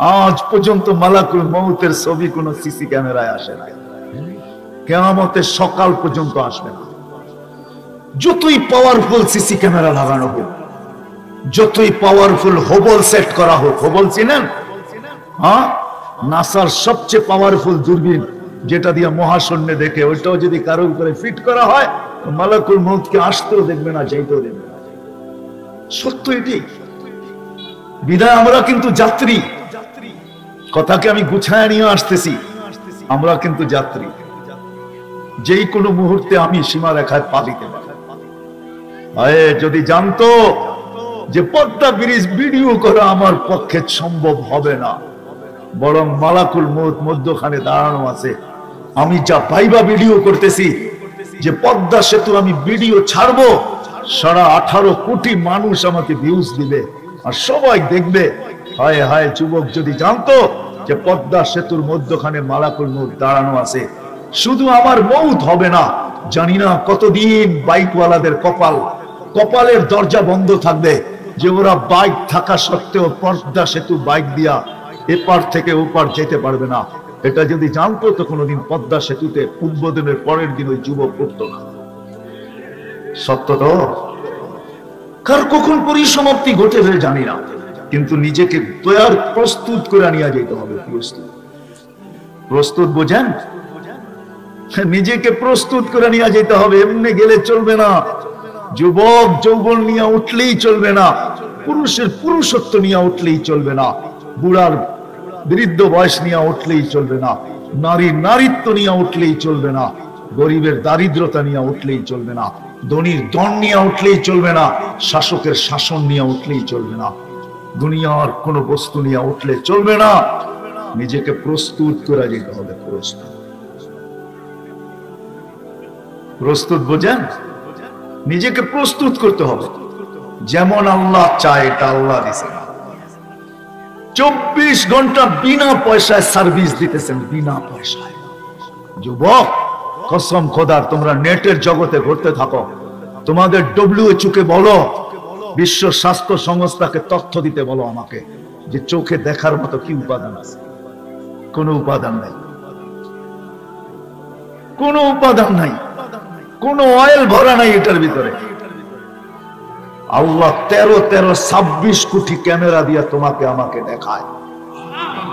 আজ পর্যন্ত মালাকুল মউতের ছবি কোন সিসি ক্যামেরায় আসে না, কিয়ামতের সকাল পর্যন্ত আসবে না। যতই পাওয়ারফুল সিসি ক্যামেরা লাগানো হোক, যতই পাওয়ারফুল হোবল সেট করা হোক, হোবল চিনেন? হ্যাঁ, নাসার সবচেয়ে পাওয়ারফুল দূরবীন যেটা দিয়ে মহাশূন্যে দেখে, ওইটাও যদি কারো উপরে ফিট করা হয়, মালাকুল মউতকে আসতেও দেখবে না, যাইতেও দেখবে না। সত্য এটি। বিদায় আমরা কিন্তু যাত্রী। কথাকে আমি গুছায় নিয়ে আসতেছি, আমরা কিন্তু যাত্রী। যেই কোনো মুহূর্তে আমি সীমারেখায় পা দিতে পারি। যদি জানতো যে পদ্মা ব্রিজ ভিডিও করা আমার পক্ষে সম্ভব হবে না, বরং মালাকুল মউত মধ্যখানে দাঁড়ানো আছে, আমি যা পাইবা ভিডিও করতেছি, যে পদ্মা সেতু আমি ভিডিও ছাড়বো, 18.5 কোটি মানুষ আমাকে ভিউজ দিবে আর সবাই দেখবে। হায় হায়, যুবক যদি জানতো যে পদ্মা সেতুর মধ্যখানে মালাকুল মউত দাঁড়ানো আছে, শুধু আমার মউত হবে না, জানি না কতদিন বাইকওয়ালাদের কপালের দরজা বন্ধ থাকবে, যে ওরা বাইক থাকা সত্ত্বেও পদ্মা সেতু বাইক দিয়া এপার থেকে ওপার যেতে পারবে না। এটা যদি জানতো তো কোনোদিন পদ্মা সেতুতে উদ্বোধনের পরের দিন ওই যুবক উঠতো না। সত্য তো? কার কখন পরিসমাপ্তি ঘটে জানি না, কিন্তু নিজেকে প্রস্তুত করে নিয়ে যেতে হবে। প্রস্তুত বোঝেন? নিজেকে প্রস্তুত করে নিয়ে যেতে হবে, এমনি গেলে চলবে না। যুবক যৌবন নিয়ে উঠলেই চলবে না, পুরুষের পুরুষত্ব নিয়ে উঠলেই চলবে না, বুড়ার বৃদ্ধ বয়স নিয়ে উঠলেই চলবে না, নারীর নারীত্ব নিয়ে উঠলেই চলবে না, গরিবের দারিদ্রতা নিয়ে উঠলেই চলবে না, ধনীর দন নিয়ে উঠলেই চলবে না, শাসকের শাসন নিয়ে উঠলেই চলবে না, দুনিয়ার কোন বস্তু নিয়ে উঠলে চলবে না। নিজেকে প্রস্তুত করে যেতে হবে। প্রস্তুত বোঝেন? নিজেকে প্রস্তুত করতে হবে। যেমন আল্লাহ চায় এটা আল্লাহ দিয়েছেন। 24 ঘন্টা বিনা পয়সায় সার্ভিস দিতেছেন, বিনা পয়সায়। যুবক, কসম খোদার, তোমরা নেটের জগতে ঘুরতে থাকো, তোমাদের WHO কে বলো, বিশ্ব স্বাস্থ্য সংস্থাকে তথ্য দিতে বলো আমাকে, যে চোখে দেখার মতো কি উপাদান আছে? কোনো উপাদান নাই, কোনো উপাদান নাই, কোন অয়েল ভরা নাই এটার ভিতরে। আল্লাহ 26 কোটি ক্যামেরা দিয়া তোমাকে আমাকে দেখায়,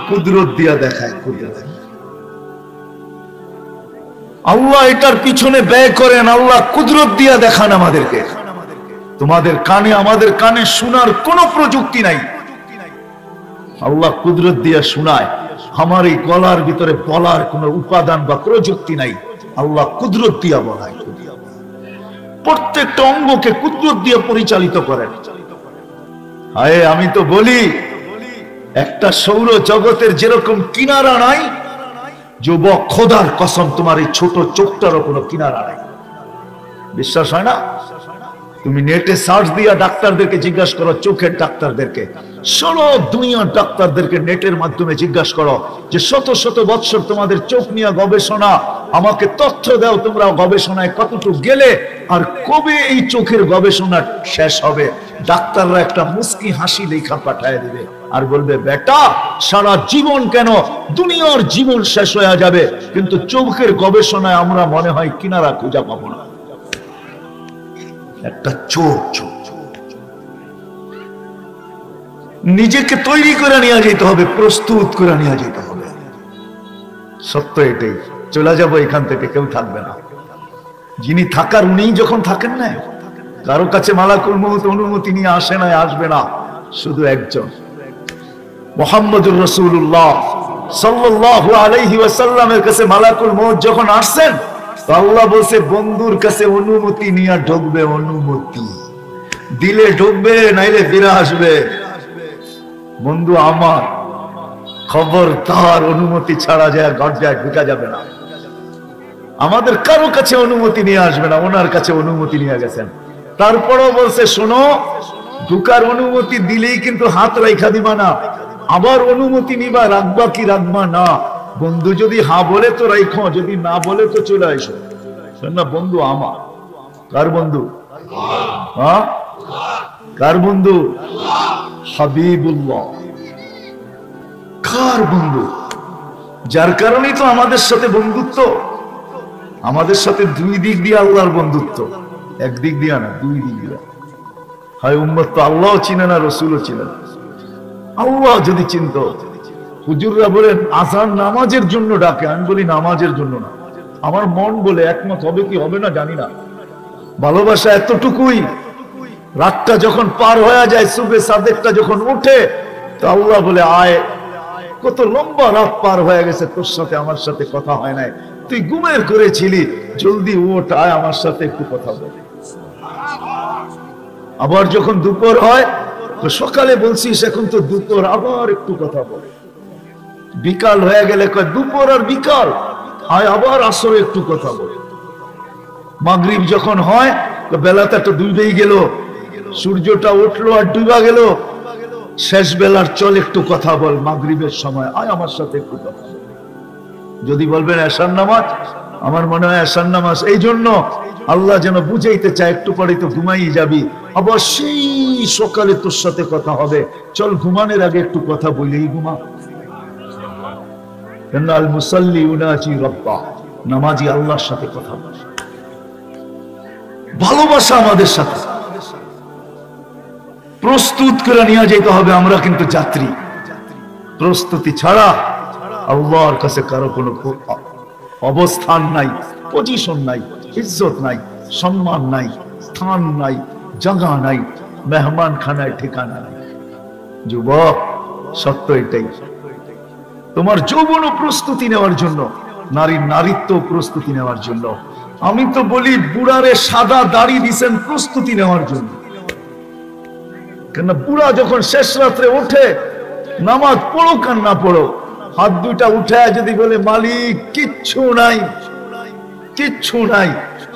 কুদরত দিয়া দেখায়, কুদরত। আল্লাহ এটার পিছনে ব্যয় করেন, আল্লাহ কুদরত দিয়া দেখান আমাদেরকে। তোমাদের কানে, আমাদের কানে শোনার কোন প্রযুক্তি নাই, আল্লাহ কুদরত দিয়া শোনায়। আমার এই গলার ভিতরে বলার কোন উপাদান বা প্রযুক্তি নাই, আল্লাহ কুদরত দিয়া বলায়। প্রত্যেকটা অঙ্গকে কুদরত দিয়ে পরিচালিত করেন। হায়, আমি তো বলি, একটা সৌর জগতের যেরকম কিনারা নাই, যুবক খোদার কসম তোমার এই ছোট চোখটারও কোনো কিনারা নাই। বিশ্বাস হয় না? তুমি নেটে সার্চ দিয়া ডাক্তারদেরকে জিজ্ঞাসা করো, চোখের ডাক্তারদেরকে, সব দুনিয়ার ডাক্তারদেরকে নেটের মাধ্যমে জিজ্ঞাসা করো যে শত শত বৎসর তোমাদের চোখ নিয়ে গবেষণা, আমাকে তথ্য দাও, তোমরা গবেষণায় কতটুকু গেলে আর কবে এই চোখের গবেষণা শেষ হবে। ডাক্তাররা একটা মুস্কি হাসি লেখা পাঠায় দিবে আর বলবে, বেটা, সারা জীবন কেন, দুনিয়ার জীবন শেষ হয়ে যাবে, কিন্তু চোখের গবেষণায় আমরা মনে হয় কিনারা খুঁজে পাবো না। একটা চোখ। নিজেকে তৈরি করে নিয়ে যেতে হবে, প্রস্তুত করে নিয়ে যেতে হবে। সত্য এটাই। চলে যাবো এখান থেকে, কেউ থাকবে না। যিনি থাকার উনি যখন থাকেন না, কারো কাছে মালাকুল মউত অনুমতি নিয়ে আসে না, আসবে না, শুধু একজন মুহাম্মদুর রাসূলুল্লাহ সাল্লাল্লাহু আলাইহি ওয়াসাল্লামের কাছে মালাকুল মউত যখন আসছেন, আল্লাহ বলছে, বন্ধুর কাছে অনুমতি নিয়ে ঢুকবে, অনুমতি দিলে ঢুকবে, নাইলে ফিরে আসবে। বন্ধু আমার, খবরদার অনুমতি ছাড়া যায় গর্জায় ঢুকা যাবে না। আমাদের কারো কাছে অনুমতি নিয়ে আসবে না, ওনার কাছে অনুমতি নিয়ে গেছেন। তারপরও বলছে, শোনো, ঢুকার অনুমতি দিলেই কিন্তু হাত রাইখা দিবা না, আবার অনুমতি নিবা, রাখবা কি রাখবা না। বন্ধু যদি হ্যাঁ বলে তো রাইখো, যদি না বলে তো চলে আসো। না, বন্ধু আমার। কার বন্ধু? হ্যাঁ, কার বন্ধু? হাবিবুল্লাহ। কার বন্ধু? যার কারণেই তো আমাদের সাথে বন্ধুত্ব। আমাদের সাথে দুই দিক দিয়ে আল্লাহর বন্ধুত্ব, একদিক দিয়া না, দুই দিক দিয়া। হয় উম্মত তো আল্লাহও চিনে না, রসুলও চিনে না। আল্লাহ যদি চিনত, হুজুররা বলেন আজান নামাজের জন্য ডাকে, আমি বলি নামাজের জন্য না। আমার মন বলে একমত হবে কি হবে না জানি না। ভালোবাসা এতটুকুই, রাতটা যখন পার হয়ে যায়, সুবে সাদেকটা যখন উঠে, তো আল্লাহ বলে আয়, কত লম্বা রাত পার হয়ে গেছে, তোর সাথে আমার সাথে কথা হয় নাই, তুই ঘুমের করেছিলি, জলদি ওঠ, আয় আমার সাথে একটু কথা বল। আবার যখন দুপুর হয়, তো সকালে বলছিস এখন তো দুপুর, আবার একটু কথা বল। বিকাল হয়ে গেলে কয় দুপুর আর বিকাল, আয় আবার আসরে একটু কথা বল। মাগরিব যখন হয়, তো বেলাটা তো ডুবেই গেল, সূর্যটা উঠলো আর ডুবা গেল, শেষ বেলার চল একটু কথা বল। মাগরিবের সময় আয় আমার সাথে একটু কথা বল। যদি বলবেন এশার নামাজ, আমার মনে হয় এশার নামাজ এই জন্য আল্লাহ যেন বুঝাইতে চায়, একটু পরে তো ঘুমাই যাবি, আবার সেই সকালে তোর সাথে কথা হবে, চল ঘুমানোর আগে একটু কথা বলেই ঘুমা। আল মুসাল্লি উনাজি রব্বা, নামাজি আল্লাহর সাথে কথা বলে। ভালোবাসা আমাদের সাথে প্রস্তুত করে নিয়ে যেতে হবে। আমরা কিন্তু যাত্রী, প্রস্তুতি ছাড়া আল্লাহর কাছে কারো কোনো অবস্থান নাই, পজিশন নাই, ইজ্জত নাই, সম্মান নাই, স্থান নাই, জায়গা নাই, মেহমান খানায় ঠিকানা নাই। যুবক, সত্য এটাই। তোমার যৌবন প্রস্তুতি নেওয়ার জন্য, নারীর নারীত্ব প্রস্তুতি নেওয়ার জন্য। আমি তো বলি বুড়ারে সাদা দাড়ি দিছেন প্রস্তুতি নেওয়ার জন্য। কেন বুড়া যখন শেষ রাত্রে ওঠে, নামাজ পড়ো আর না পড়ো, হাত দুইটা উঠায় যদি বলে মালিক কিচ্ছু নাই, কিচ্ছু নাই,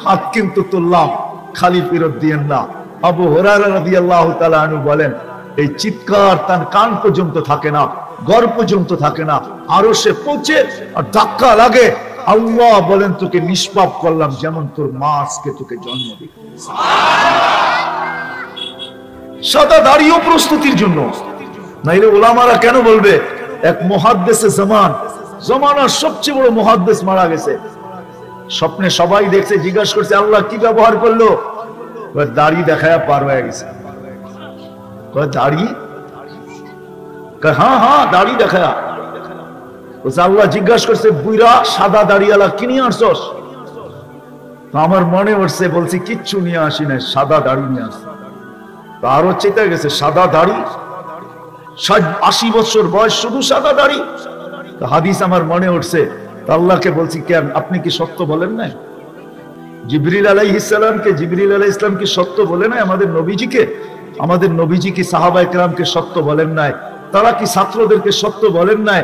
হাত কিন্তু তুললাম, খালি ফেরত দিয়েন না। আবু হুরায়রা রাদিয়াল্লাহু তাআলা আনহু বলেন, এই চিৎকার তার কান পর্যন্ত থাকে না, ঘর পর্যন্ত থাকে না, আরো সে পৌঁছে আর ধাক্কা লাগে। আল্লাহ বলেন তোকে নিষ্পাপ করলাম, যেমন তোর মা আজকে তোকে জন্ম দিল। সাদা দাড়িও প্রস্তুতির জন্য। নাইলে ওলামারা কেন বলবে এক মুহাদ্দিসে জমানার সবচেয়ে বড় মুহাদ্দিস মারা গেছে, স্বপ্নে সবাই দেখছে, জিজ্ঞাসা করছে আল্লাহ কি ব্যবহার করলো? দাড়ি দেখায় পার হয়ে গেছে। দাড়ি? হ্যাঁ হ্যাঁ দাড়ি দেখায়। আল্লাহ জিজ্ঞাসা করছে বুইরা সাদা দাড়িওয়ালা কি নিয়ে আসছস? আমার মনে উঠছে, বলছি কিচ্ছু নিয়ে আসি না, সাদা দাড়ি নিয়ে আসছি। আরো চেতে গেছে, সাদা দাড়ি, 80 বছর বয়স, শুধু সাদা দাড়ি। হাদিস আমার মনে উঠছে, আল্লাহকে বলছি কেন আপনি কি সত্য বলেন নাই? জিবরিল আলাইহিস সালামকে, জিবরিল আলাইহিস সালাম কি সত্য বলে নাই? আমাদের নবীজিকে, আমাদের নবীজি কি সাহাবায়ে কেরামকে সত্য বলেন নাই? তারা কি ছাত্রদেরকে সত্য বলেন নাই?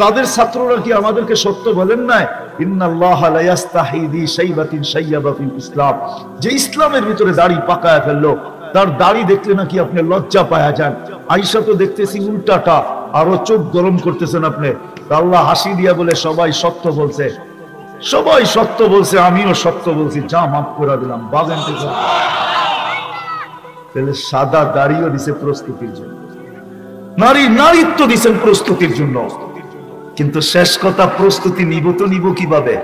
তাদের ছাত্ররা কি আমাদেরকে সত্য বলেন নাই? ইন্নাল্লাহা লা ইস্তাহি বি শাইবাতিন শাইয়াবা ফিল ইসলাম, যে ইসলামের ভিতরে দাড়ি পাকায় ফেললো, তার দাড়ি দেখলে নাকি আপনি লজ্জা পায়া যান। আয়েশা তো দেখতেছি উল্টাটা, আরো চোখ গরম করতেছেন আপনি। আল্লাহ হাসি দিয়া বলে সবাই সত্য বলছে, সবাই সত্য বলছে, আমিও সত্য বলছি, যা মাফ করে দিলাম, বাগান থেকে। তাহলে সাদা দাড়িও দিছে প্রস্তুতির জন্য, নারীত্ব দিছেন প্রস্তুতির জন্য। কিন্তু শেষ কথা, প্রস্তুতি নিব তো নিব কিভাবে?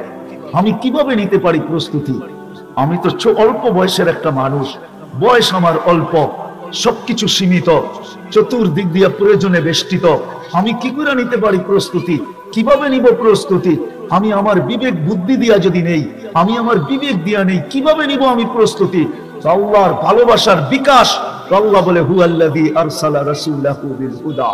আমি কিভাবে নিতে পারি প্রস্তুতি? আমি তো অল্প বয়সের একটা মানুষ, বয়স আমার অল্প, সবকিছু সীমিত, চতুর্দিক দিয়ে প্রয়োজনে বেষ্টিত। আমি কি করে নিতে পারি প্রস্তুতি? কিভাবে নিব প্রস্তুতি? আমি আমার বিবেক বুদ্ধি দিয়া যদি নেই, আমি আমার বিবেক দিয়া নেই, কিভাবে নিব আমি প্রস্তুতি? আল্লাহর ভালোবাসার বিকাশ। আল্লাহ বলে হুয়াল্লাযী আরসালা রাসূলাহু বিল হুদা,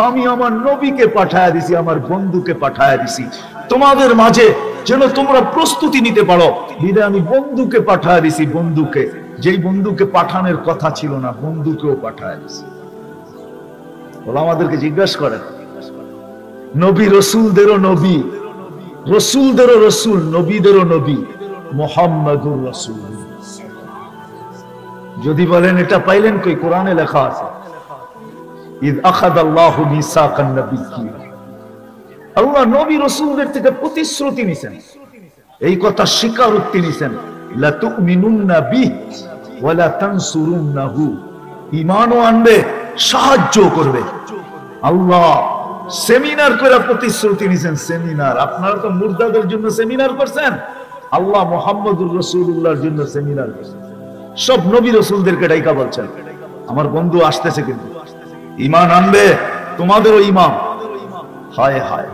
আমি আমার নবীকে পাঠায়া দিছি, আমার বন্ধুকে পাঠায়া দিছি তোমাদের মাঝে, যেন তোমরা প্রস্তুতি নিতে পারো। বিদায় আমি বন্ধুকে পাঠায়া দিছি, বন্ধুকে, যেই বন্ধুকে পাঠানোর কথা ছিল না, বন্ধুকেও পাঠায়া দিছি। বলে আমাদেরকে জিজ্ঞাসা করেন, নবী রসুলদেরও নবী, রসুলদেরও রসুল, নবীদেরও নবী, মুহাম্মাদুর রাসূলুল্লাহ। যদি বলেন এটা পাইলেন কই? কোরআনে লেখা আছে, ইয আখাযাল্লাহু মিসাকান নাবিয়্যিন, আল্লাহ নবী রাসূলদের থেকে প্রতিশ্রুতি নিছেন, এই কথা স্বীকারোক্তি নিছেন, লা তুমিনুন্না বিহি ওয়া লা তানসুরুন্নাহু, ঈমানও আনবে, সাহায্য করবে। আল্লাহ সেমিনার করে প্রতিশ্রুতি নিছেন। সেমিনার আপনারা তো মুর্দাদের জন্য সেমিনার করছেন, আল্লাহ মুহাম্মদুর রাসূলুল্লাহর জন্য সেমিনার করছেন। সব নবী রাসূলদেরকে ডাইকা বলছেন আমার বন্ধু আসতেছে, কিন্তু ঈমান আনবে তোমাদেরও ইমাম। হায় হায়,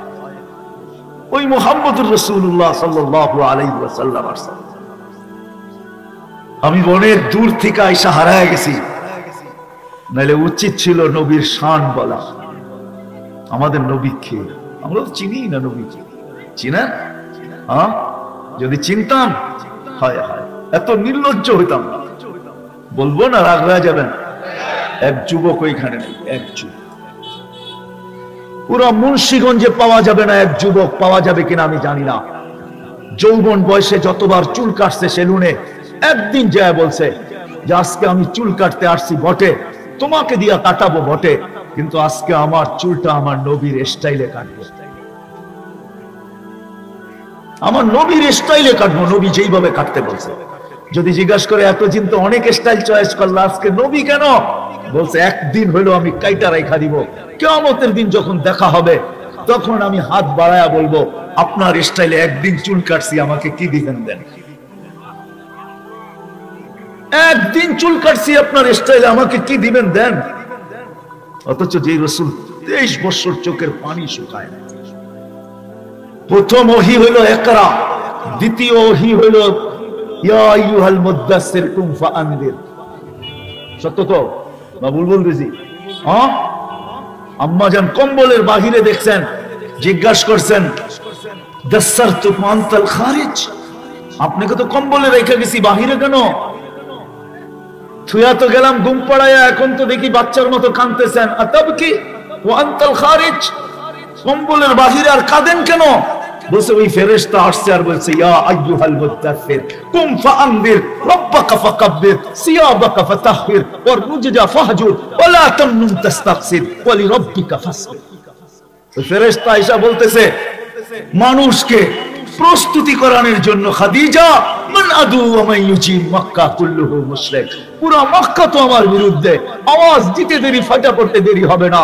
ওই মুহাম্মদুর রাসূলুল্লাহ সাল্লাল্লাহু আলাইহি ওয়াসাল্লাম আসছেন। আমি অনেক দূর থেকে আইসা হারায় গেছি, নাহলে উচিত ছিল নবীর শান বলা। আমাদের নবী কে আমরা তো চিনি না, নবী কে চিনা? হ্যাঁ, যদি চিনতাম হায় হায় এত নির্লজ্জ হইতাম না। বলবো না, রাগ হয়ে যাবেন। এক যুবক ওইখানে নেই, এক যুবক পুরো মুন্সিগঞ্জে পাওয়া যাবে না। এক যুবক পাওয়া যাবে কিনা আমি জানি না। যৌবন বয়সে যতবার চুল কাটছে সেলুনে, একদিন যায় বলছে যে আজকে আমি চুল কাটতে আসছি বটে, তোমাকে দিয়া কাটাবো বটে, কিন্তু আজকে আমার চুলটা আমার নবীর স্টাইলে কাটবো, আমার নবীর স্টাইলে কাটবো, নবী যেইভাবে কাটতে বলছে। যদি জিজ্ঞাসা করে এতদিন তো অনেক স্টাইল চয়েস করলো, আজকে নবী কেন? বলছে একদিন হইলো আমি কাইটা রাইখা দিব, কিয়ামতের দিন যখন দেখা হবে তখন আমি হাত বাড়ায়া বলবো আপনার স্টাইলে একদিন চুল কাটছি, আমাকে কি দিবেন দেন। একদিন চুল কাটছি আপনার স্টাইলে, আমাকে কি দিবেন দেন। অথচ যে রাসূল 23 বছর চোখের পানি শুকায় না। প্রথম ওহী হইলো ইকরা, দ্বিতীয় ওহী হইলো ইয়া আইয়ুহাল মুদ্দাসসির কুম ফাআনদির। সত্য তো না ভুল বলতেছি? হ্যাঁ, আম্মা জান কম্বলের বাহিরে দেখছেন, জিজ্ঞাসা করছেন দাসসারতুকুম আনতাল খারিজ, আপনাকে তো কম্বলে রেখে গেছি, বাহিরে কেন? থুয়া তো গেলাম ঘুম পড়ায়া, এখন তো দেখি বাচ্চার মতো কাঁদতেছেন। আতাবকি ওয়া আনতাল খারিজ, কম্বলের বাহিরে আর কাঁদেন কেন? বলছে ওই ফেরেশতা আসছে আর বলছে ইয়া আইয়ুহাল মুদ্দাসসির কুম ফাআনদির রাব্বাকা ফাকাব্বির সিয়াবাকা ফাতাহহির ওয়ার রুজজা ফাহজুর ওয়া লা তামনুন তাস্তাকসির ওয়া লিরাব্বিকা ফাসবির। ওই ফেরেশতা আয়েশা বলতেছে মানুষকে প্রস্তুতি করানোর জন্য, খাদিজা মান আদু ওয়া মান ইউজিব মক্কা কুল্লুহু মুশরিক, পুরো মক্কা তো আমার বিরুদ্ধে, আওয়াজ দিতে দেরি, ফাটা পড়তে দেরি হবে না,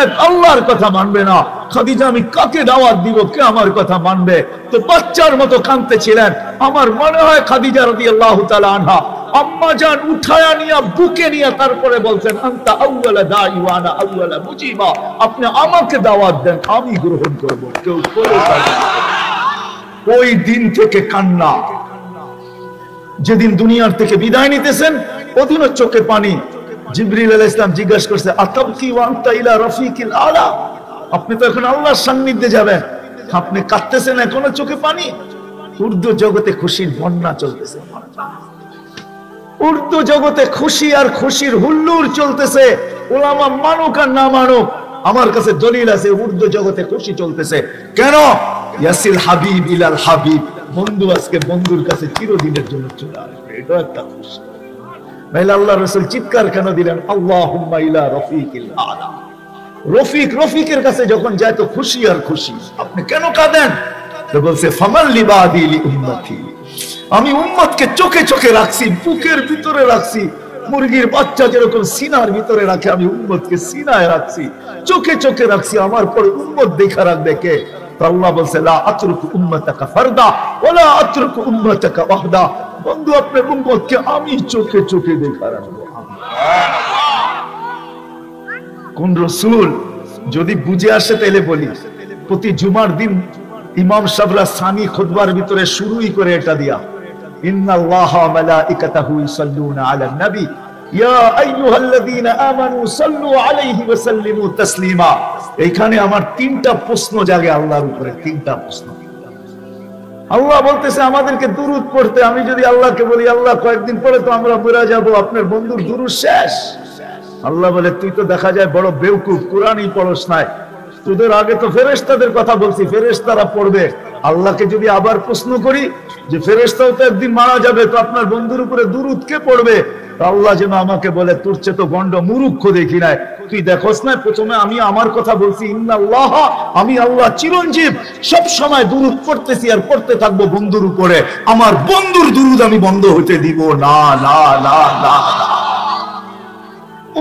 এক আল্লাহর কথা মানবে না। খাদিজা আমি কাকে দাওয়াত দিব, কে আমার কথা মানবে? তো বাচ্চার মতো কাঁদতেছিলেন। আমার মনে হয় খাদিজা রাদিয়াল্লাহু তাআলা আনহা আম্মা জান উঠায়া নিয়া বুকে নিয়া তারপরে বলছেন আনতা আউওয়ালা দাঈ ওয়া আনা আউওয়ালা মুজিবা, আপনি আমাকে দাওয়াত দেন, আমি গ্রহণ করব, কেউ করে পারবে না। ওই দিন থেকে কান্না। যেদিন দুনিয়ার থেকে বিদায় নিতেছেন ওদিনও চোখে পানি। জিবরিল আলাইহিস সালাম জিজ্ঞাসা করছে আতাবকি ওয়া আনতা ইলা রাফিকিল আলা, আপনি তো এখন আল্লাহর সান্নিধ্যে যাবেন, আপনি কাঁদতেছেন এখনো চোখে পানি? উর্দু জগতে খুশির বন্যা চলতেছে, উর্দু জগতে খুশি আর খুশির হুল্লোড় চলতেছে। ওলামা মানুক আর না মানুক, আমার কাছে দলিল আছে উর্দু জগতে খুশি চলতেছে। কেন? ইয়াসিল হাবিব ইলাল হাবিব, বন্ধু আজকে বন্ধুর কাছে চিরদিনের জন্য চলে আসবে, এটা একটা খুশি। নাইলে আল্লাহ রাসূল চিৎকার কেন দিলেন আল্লাহুম্মা ইলা রফিকিল আলা? রফিক রফিকের কাছে যখন যায় তো খুশি আর খুশি, আপনি কেন কাঁদেন? তো বলছে ফামাল লিবাদি লি উম্মতি, আমি উম্মতকে চোখে চোখে রাখছি, বুকের ভিতরে রাখছি, মুরগির বাচ্চা যেরকম সিনার ভিতরে রাখে, আমি উম্মতকে সিনায় রাখছি, চোখে চোখে রাখছি। আমার পরে উম্মত দেখা রাখবে কে? আল্লাহ বলছে লা আতরুকু উম্মাতাকা ফারদা ওয়ালা আতরুকু উম্মাতাকা ওয়াহদা, বন্ধু আপনার উম্মতকে আমি চোখে চোখে দেখা রাখবো। কোন রাসূল যদি বুঝে আসে তাহলে বলি, প্রতি জুমার দিন ইমাম সাহেবরা সানি খুতবার ভিতরে শুরুই করে এটা দিয়া ইন্নাল্লাহা ওয়া মালাইকাতাহু ইউসাল্লুনা আলান নবী ইয়া আইয়ুহাল্লাযীনা আমানু সাল্লু আলাইহি ওয়া সাল্লিমু তাসলিমা। এইখানে আমার তিনটা প্রশ্ন জাগে আল্লাহর উপরে, তিনটা প্রশ্ন। আল্লাহ বলতেছে আমাদেরকে দুরূদ পড়তে। আমি যদি আল্লাহকে বলি আল্লাহ কয়েকদিন পরে তো আমরা মরে যাব, আপনার বন্ধুর দুরূদ শেষ। আল্লাহ বলে তুই তো দেখা যায় বড় বেওকুফ, কোরআনই পড়স নাই, তোদের আগে তো ফেরেশতাদের কথা বলছি, ফেরেশতারা পড়বে। আল্লাহকে যদি আবার প্রশ্ন করি যে ফেরেশতাও তো একদিন মারা যাবে, তো আপনার বন্ধুর উপরে দুরূদ কে পড়বে? আল্লাহ যেন আমাকে বলে তোর চেয়ে তো গন্ড মূর্খ দেখি নাই, তুই দেখোস না প্রথমে আমি আমার কথা বলছি ইন্নাল্লাহ, আমি আল্লাহ চিরঞ্জীব, সব সময় দুরূদ পড়তেছি আর পড়তে থাকবো বন্ধুর উপরে, আমার বন্ধুর দুরূদ আমি বন্ধ হতে দিব না, না না না।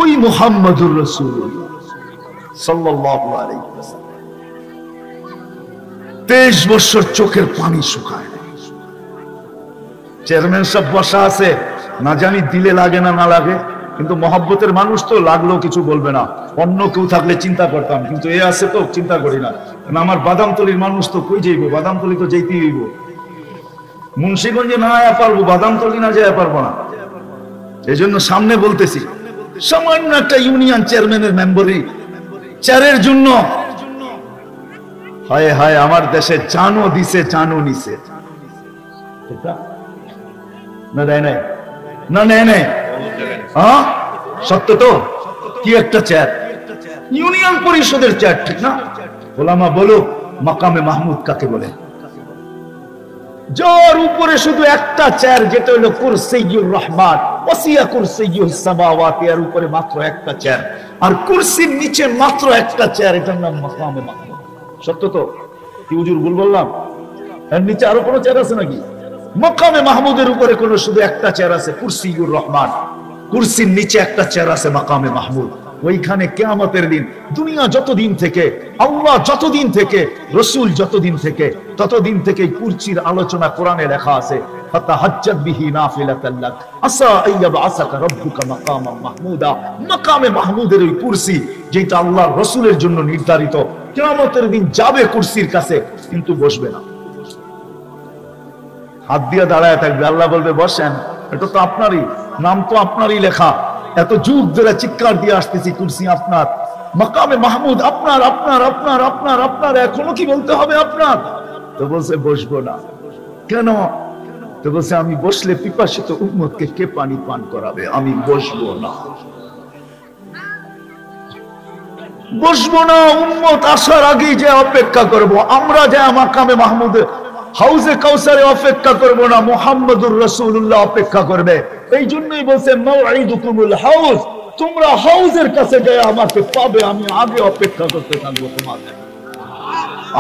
ওই মুহাম্মদুর রাসূলুল্লাহ সাল্লাল্লাহু আলাইহি ওয়াসাল্লাম 23 বছর চোখের পানি শুকায় না। চেয়ারম্যান সব বসা আছে, না জানি দিলে লাগে না না লাগে, কিন্তু মহব্বতের মানুষ তো লাগলেও কিছু বলবে না। অন্য কেউ থাকলে চিন্তা করতাম, কিন্তু এ আছে তো চিন্তা করি না। আমার বাদামতলির মানুষ তো কই যাইব, বাদামতলি তো যেতেই হইব। মুন্সিগঞ্জে না আয়া পারবো, বাদামতলি না যায় পারবো না। এই জন্য সামনে বলতেছি, সামান্য একটা ইউনিয়ন চেয়ারম্যানের মেম্বারি চেয়ারের জন্য হায় হায় আমার দেশে জানও দিছে জানও নিছে। না দেয় নাই, না নেয় নাই, হ্যাঁ সত্য তো। কি একটা চেয়ার, ইউনিয়ন পরিষদের চেয়ার, ঠিক না? ওলামা বলো মাকামে মাহমুদ কাকে বলে? যার উপরে শুধু একটা চেয়ার, যেটা হলো কুরসিয়ুর রহমান, ওয়াসিয়া কুরসিয়ুস সামাওয়াতি, এর উপরে মাত্র একটা চেয়ার, আর কুরসির নিচে মাত্র একটা চেয়ার, এটার নাম মাকামে মাহমুদ। সত্য তো? কি হুজুর ভুল বললাম? এর নিচে আরো কোনো চেয়ার আছে নাকি? মাকামে মাহমুদের উপরে কোনো শুধু একটা চেয়ার আছে, কুরসিয়ুর রহমান। কুরসির নিচে একটা চেয়ার আছে, মাকামে মাহমুদ। ওইখানে কিয়ামতের দিন, দুনিয়া যতদিন থেকে, আল্লাহ যতদিন থেকে, রাসূল যতদিন থেকে, ততদিন থেকে কুরসির আলোচনা কোরআনে লেখা আছে। ফাতাহাজ্জাত বিহি নাফিলাতান লাক আসা আইয়াবআসাকা রাব্বুকা মাকামান মাহমুদা। মাকামে মাহমুদের ওই কুরসি, যেটা আল্লাহর রাসূলের জন্য নির্ধারিত, কিয়ামতের দিন যাবে কুরসির কাছে, কিন্তু বসবে না, হাত দিয়ে দাঁড়ায় থাকবে। আল্লাহ বলবে বসেন, এটা তো আপনারই, নাম তো আপনারই লেখা, এত যুগ ধরে চিৎকার দিয়ে আসতেছি কুরসি আপনার, মাকামে মাহমুদ আপনার, আপনার আপনার আপনার আপনার, এখনো কি বলতে হবে আপনার? তো বলছে বসবো না। কেন? তো বলছে আমি বসলে পিপাসিত উম্মতকে কে পানি পান করাবে? আমি বসবো না, বসবো না। উম্মত আসার আগেই যে অপেক্ষা করব, আমরা যে মাকামে মাহমুদে হাউজে কাউসারে অপেক্ষা করব না, মুহাম্মদুর রাসূলুল্লাহ অপেক্ষা করবে। এই জন্যই বলছে মাউঈদুকুমুল হাউজ, তোমরা হাউজের কাছে গিয়ে আমাকে পাবে, আমি আগে অপেক্ষা করতে থাকবো তোমাদের।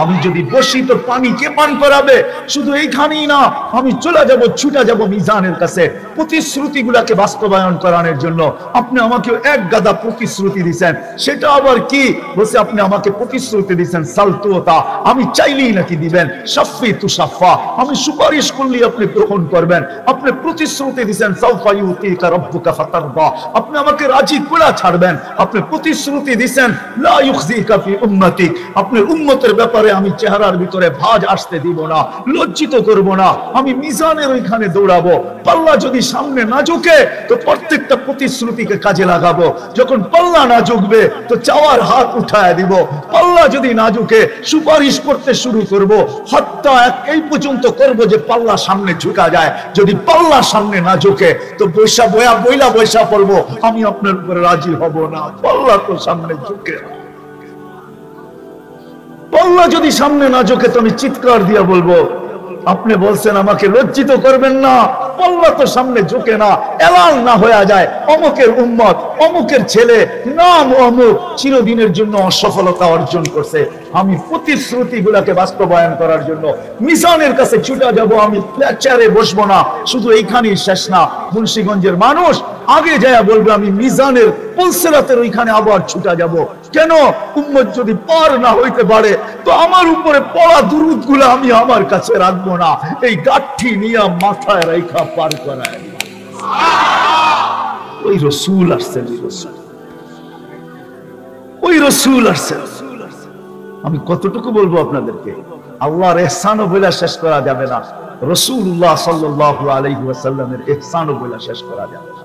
আমি যদি বসি তো পানি কে পান করাবে? শুধু এইখানেই না, আমি চলে যাব, ছুটে যাব মিজানের কাছে প্রতিশ্রুতিগুলোকে বাস্তবায়ন করানোর জন্য। আপনি আমাকে এক গাদা প্রতিশ্রুতি দিয়েছেন, সেটা আবার কি? বলছে আপনি আমাকে প্রতিশ্রুতি দিয়েছেন সালতুতা, আমি চাইলেই নাকি দিবেন, শাফি তুশাফা, আমি সুপারিশ করলেই আপনি গ্রহণ করবেন। আপনি প্রতিশ্রুতি দিয়েছেন সাউফা ইউতিকা রাব্বুকা ফাতারদা, আপনি আমাকে রাজি করে ছাড়বেন। আপনি প্রতিশ্রুতি দিয়েছেন লা ইউখজিকা ফি উম্মতিক, আপনি উম্মতের ব্যাপারে আমি চেহারার ভিতরে ভাঁজ আসতে দিব না, লজ্জিত করব না, আমি মিজানের ওইখানে দৌড়াবো। পাল্লা যদি সামনে না ঝুঁকে তো প্রত্যেকটা প্রতিশ্রুতিকে কাজে লাগাবো, যখন পাল্লা না ঝুঁকবে তো চাওয়ার হাত উঠায় দিব। পাল্লা যদি না ঝুঁকে সুপারিশ করতে শুরু করব, হত্যা এই পর্যন্ত করব যে পাল্লা সামনে ঝুঁকা যায়। যদি পাল্লা সামনে না ঝুঁকে তো বৈশা বইলা বৈশা পড়বো, আমি আপনার উপরে রাজি হব না, পাল্লা তো সামনে ঝুঁকে। পাল্লা যদি সামনে না ঝুঁকে তো আমি চিৎকার দিয়ে বলবো, আপনি বলছেন আমাকে লজ্জিত করবেন না, পাল্লা তো সামনে ঝুঁকে না, এলান না হয়ে যায় অমুকের উম্মত, অমুকের ছেলে, নাম অমুক চিরদিনের জন্য অসফলতা অর্জন করছে। আমি প্রতিশ্রুতি গুলাকে বাস্তবায়ন করার জন্য মিজানের কাছে ছুটে যাব, আমি চেয়ারে বসবো না। শুধু এইখানেই শেষ না, মুন্সিগঞ্জের মানুষ আগে যায় বলবে আমি মিজানের পুলসিরাতের ওইখানে আবার ছুটে যাব। কেন? উম্মত যদি পার না হইতে পারে তো আমার উপরে পড়া দুরূদ গুলা আমি আমার কাছে রাখবো না, এই গাঠি নিয়ে মাথায় রেখা পার করায়। ওই রাসূল আসছেন, ওই রাসূল আসছেন। আমি কতটুকু বলবো আপনাদেরকে? আল্লাহর ইহসানও বলে শেষ করা যাবে না, রাসূলুল্লাহ সাল্লাল্লাহু আলাইহি ওয়াসাল্লামের ইহসানও বলে শেষ করা যাবে না।